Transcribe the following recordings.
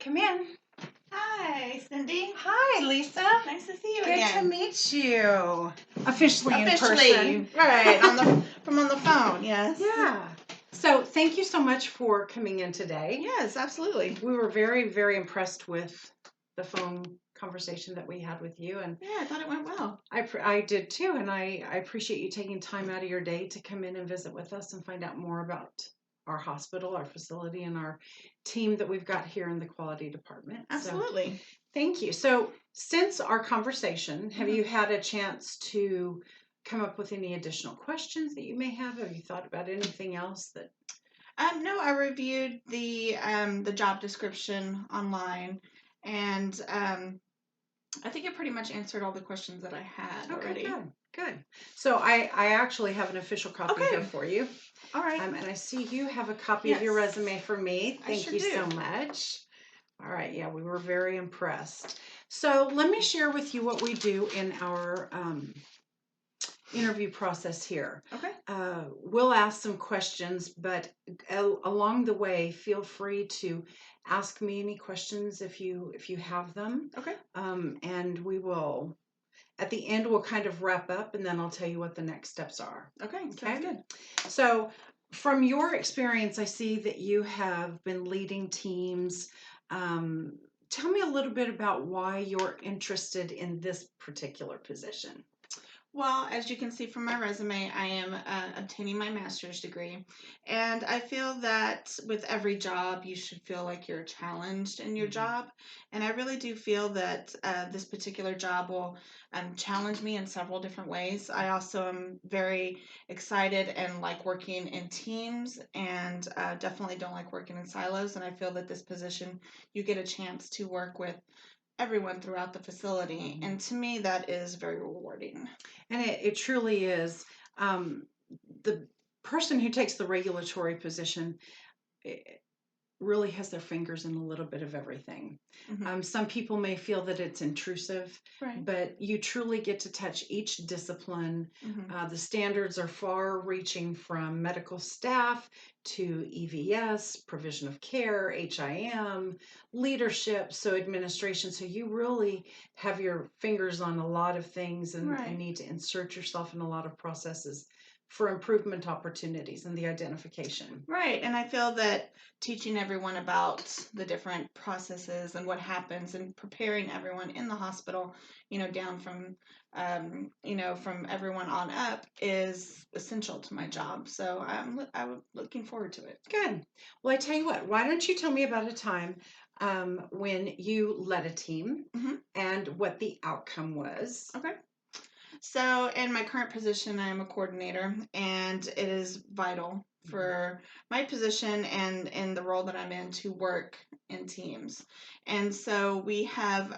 come in. Hi, Cindy. Hi, Lisa. Nice to see you Good again. to meet you. Officially in person. Right, from on the phone, yes. Yeah. So thank you so much for coming in today. Yes, absolutely. We were very, very impressed with the phone conversation that we had with you, and Yeah, I thought it went well. I did too, and I appreciate you taking time out of your day to come in and visit with us and find out more about our hospital, our facility, and our team that we've got here in the quality department. Absolutely. So, thank you. So since our conversation, have Mhm. you had a chance to come up with any additional questions that you may have? Have you thought about anything else that? No, I reviewed the job description online, and I think it pretty much answered all the questions that I had already. Okay, good. So I actually have an official copy Okay. here for you. All right. And I see you have a copy of your Yes. resume for me. I Thank sure you do. so much. All right, yeah, we were very impressed. So let me share with you what we do in our interview process here. Okay. We'll ask some questions, but along the way, feel free to ask me any questions if you have them. Okay. And we will, at the end, we'll kind of wrap up, and then I'll tell you what the next steps are. Okay. Sounds good. So, from your experience, I see that you have been leading teams. Tell me a little bit about why you're interested in this particular position. Well, as you can see from my resume, I am obtaining my master's degree. And I feel that with every job, you should feel like you're challenged in your Mhm. job. And I really do feel that this particular job will challenge me in several different ways. I also am very excited and like working in teams, and definitely don't like working in silos. And I feel that this position, you get a chance to work with everyone throughout the facility. And to me, that is very rewarding. And it truly is. The person who takes the regulatory position really has their fingers in a little bit of everything. Mhm. Some people may feel that it's intrusive, Right. but you truly get to touch each discipline. Mhm. The standards are far reaching from medical staff to EVS, provision of care, HIM, leadership, so administration. So you really have your fingers on a lot of things and Right. need to insert yourself in a lot of processes for improvement opportunities and the identification. Right. And I feel that teaching everyone about the different processes and what happens and preparing everyone in the hospital, down from, from everyone on up is essential to my job. So I'm looking forward to it. Good. Well, I tell you what, why don't you tell me about a time when you led a team Mhm. and what the outcome was? Okay. So, in my current position, I am a coordinator, and it is vital for my position and in the role that I'm in to work in teams. And so, we have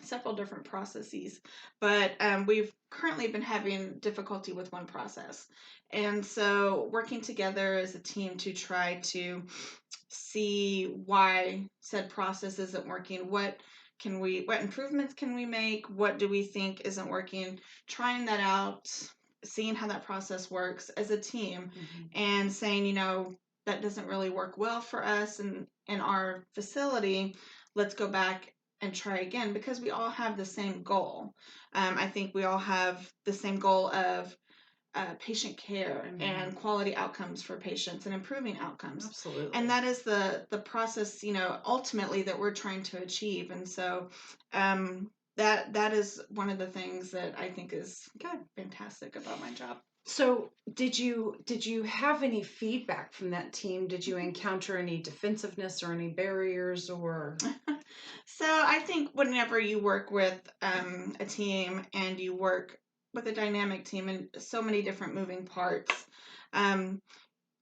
several different processes, but we've currently been having difficulty with one process. And so, working together as a team to try to see why said process isn't working, what improvements can we make, what do we think isn't working, trying that out, seeing how that process works as a team, and saying, that doesn't really work well for us and in our facility, let's go back and try again, because we all have the same goal. I think we all have the same goal of patient care and quality outcomes for patients and improving outcomes. Absolutely. And that is the process, ultimately that we're trying to achieve. And so that is one of the things that I think is Good. Fantastic about my job. So, did you have any feedback from that team? Did you encounter any defensiveness or any barriers or? So I think whenever you work with a team and you work with a dynamic team and so many different moving parts,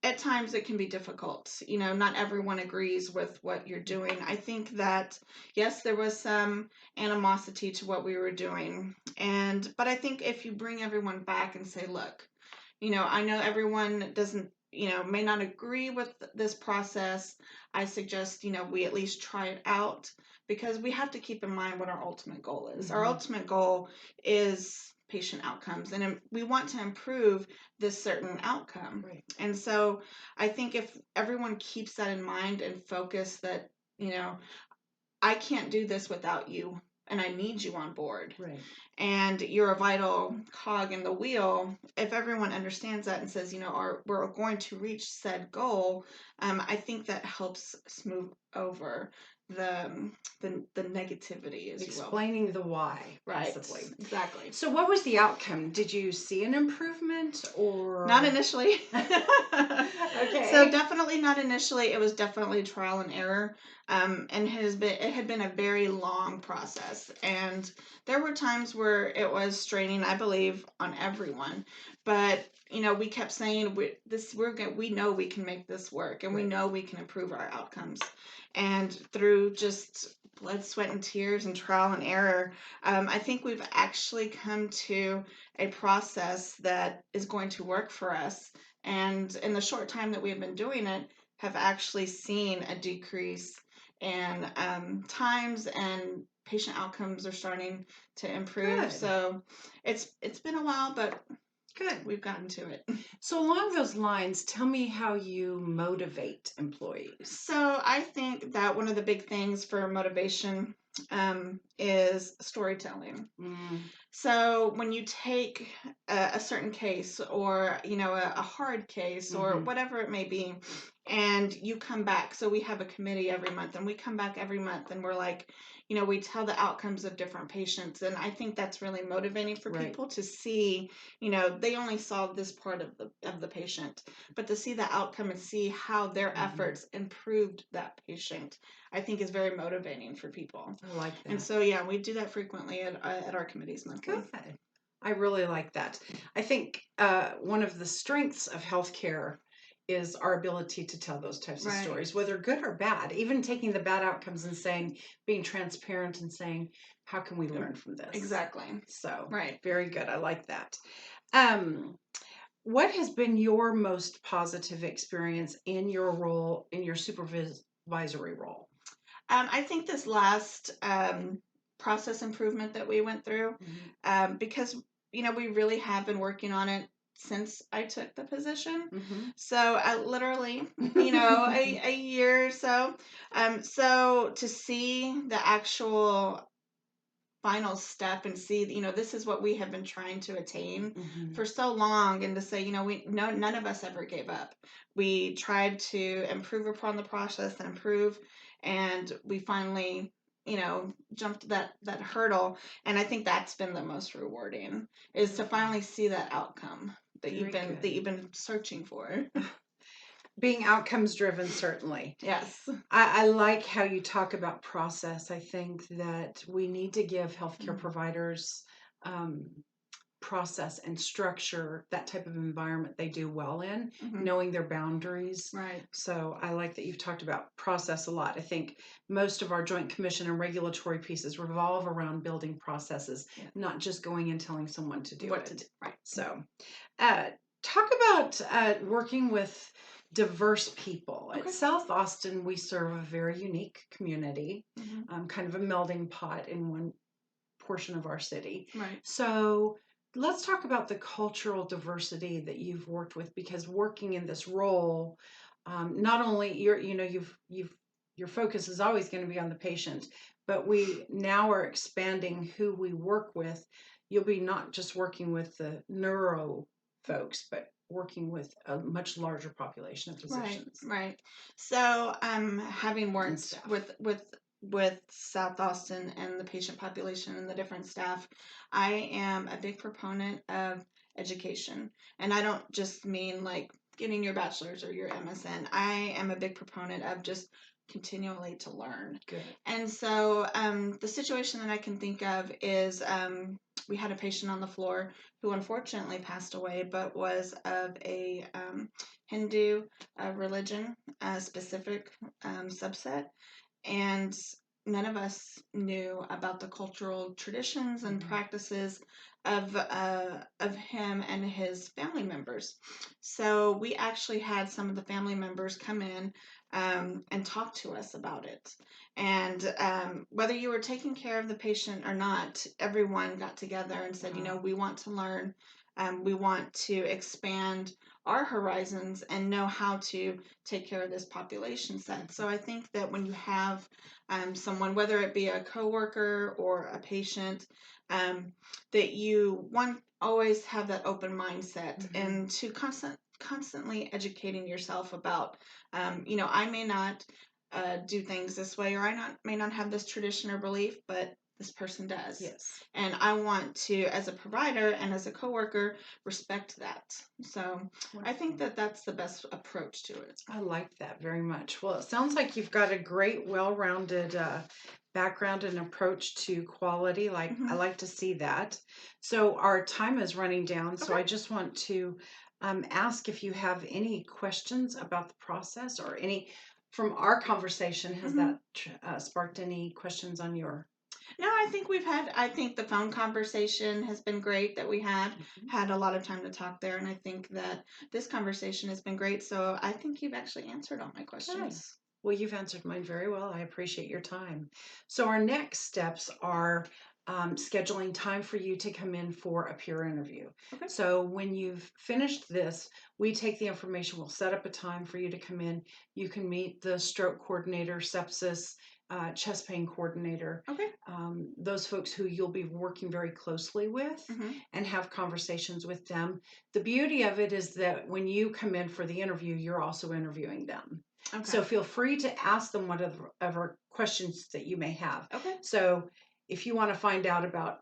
at times it can be difficult. Not everyone agrees with what you're doing. I think that, yes, there was some animosity to what we were doing. But I think if you bring everyone back and say, look, I know everyone doesn't, may not agree with this process. I suggest, we at least try it out, because we have to keep in mind what our ultimate goal is. Our ultimate goal is patient outcomes, and we want to improve this certain outcome. Right. And so I think if everyone keeps that in mind and focus that you know, I can't do this without you, and I need you on board. Right. And you're a vital cog in the wheel. If everyone understands that and says, we're going to reach said goal, I think that helps smooth over the the negativity, as you will. Explaining the why, Right. possibly. Exactly. So what was the outcome? Did you see an improvement or? Not initially. Okay. So definitely not initially. It was definitely trial and error. And it had been a very long process. And there were times where it was straining, I believe, on everyone. But we kept saying we know we can make this work, and we Right. know we can improve our outcomes. And through just blood, sweat, and tears and trial and error, I think we've actually come to a process that is going to work for us. And in the short time that we've been doing it, have actually seen a decrease in times, and patient outcomes are starting to improve. Good. So it's been a while, but Good. we've gotten to it. So along those lines, tell me how you motivate employees. So I think that one of the big things for motivation is storytelling. So when you take a certain case, or a hard case, or whatever it may be, and you come back, so we have a committee every month, and we come back every month, and we're like, we tell the outcomes of different patients, and I think that's really motivating for Right. people to see. They only saw this part of the patient, but to see the outcome and see how their efforts improved that patient, I think is very motivating for people. I like that. And so, yeah, we do that frequently at our committees monthly. Good. I really like that. I think one of the strengths of healthcare is our ability to tell those types of Right. stories, whether good or bad. Even taking the bad outcomes and being transparent and saying, how can we learn from this? Exactly. So, Right. very good. I like that. What has been your most positive experience in your role, in your supervisory role? I think this last process improvement that we went through, because we really have been working on it since I took the position. So literally, a year or so. So to see the actual final step and see, this is what we have been trying to attain for so long, and to say, none of us ever gave up. We tried to improve upon the process and improve, and we finally jumped that hurdle. And I think that's been the most rewarding, is to finally see that outcome that you've been searching for. Being outcomes driven, certainly. Yes. I like how you talk about process. I think that we need to give healthcare providers process and structure, that type of environment they do well in, knowing their boundaries. Right. So I like that you've talked about process a lot. I think most of our Joint Commission and regulatory pieces revolve around building processes, not just going and telling someone to do What it. to do. Right. So talk about working with diverse people. Okay. At South Austin, we serve a very unique community, kind of a melding pot in one portion of our city. Right. So let's talk about the cultural diversity that you've worked with, because working in this role, not only your focus is always going to be on the patient, but we now are expanding who we work with. You'll be not just working with the neuro folks, but working with a much larger population of physicians. Right. So, having worked with South Austin and the patient population and the different staff, I am a big proponent of education, and I don't just mean like getting your bachelor's or your MSN. I am a big proponent of just continually to learn. Good. And so, the situation that I can think of is, we had a patient on the floor who unfortunately passed away, but was of a Hindu religion, specific subset, and none of us knew about the cultural traditions and practices of him and his family members. So we actually had some of the family members come in and talk to us about it. And whether you were taking care of the patient or not, everyone got together and said, we want to learn. We want to expand our horizons and know how to take care of this population set. So I think that when you have someone, whether it be a coworker or a patient, that you one always have that open mindset and to constantly educating yourself about, I may not do things this way, or may not have this tradition or belief, but this person does. Yes. And I want to, as a provider and as a coworker, respect that. So I think that that's the best approach to it. I like that very much. Well, it sounds like you've got a great, well-rounded background and approach to quality. I like to see that. So our time is running down. So Okay. I just want to ask if you have any questions about the process or any from our conversation. Has that sparked any questions on your? No, I think the phone conversation has been great that we had a lot of time to talk there. And I think that this conversation has been great. So I think you've actually answered all my questions. Well, you've answered mine very well. I appreciate your time. So our next steps are scheduling time for you to come in for a peer interview. Okay. So when you've finished this, we take the information, we'll set up a time for you to come in. You can meet the stroke coordinator, sepsis, chest pain coordinator, Okay. those folks who you'll be working very closely with and have conversations with them. The beauty of it is that when you come in for the interview, you're also interviewing them. Okay. So feel free to ask them whatever questions that you may have. Okay. So if you want to find out about,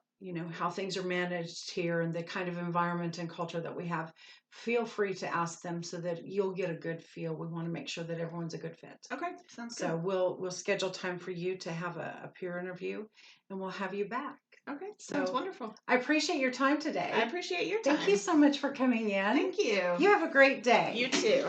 how things are managed here and the kind of environment and culture that we have, feel free to ask them so that you'll get a good feel. We want to make sure that everyone's a good fit. Okay. Sounds good. So we'll schedule time for you to have a peer interview and we'll have you back. Okay. Sounds wonderful. I appreciate your time today. I appreciate your time. Thank you so much for coming in. Thank you. You have a great day. You too.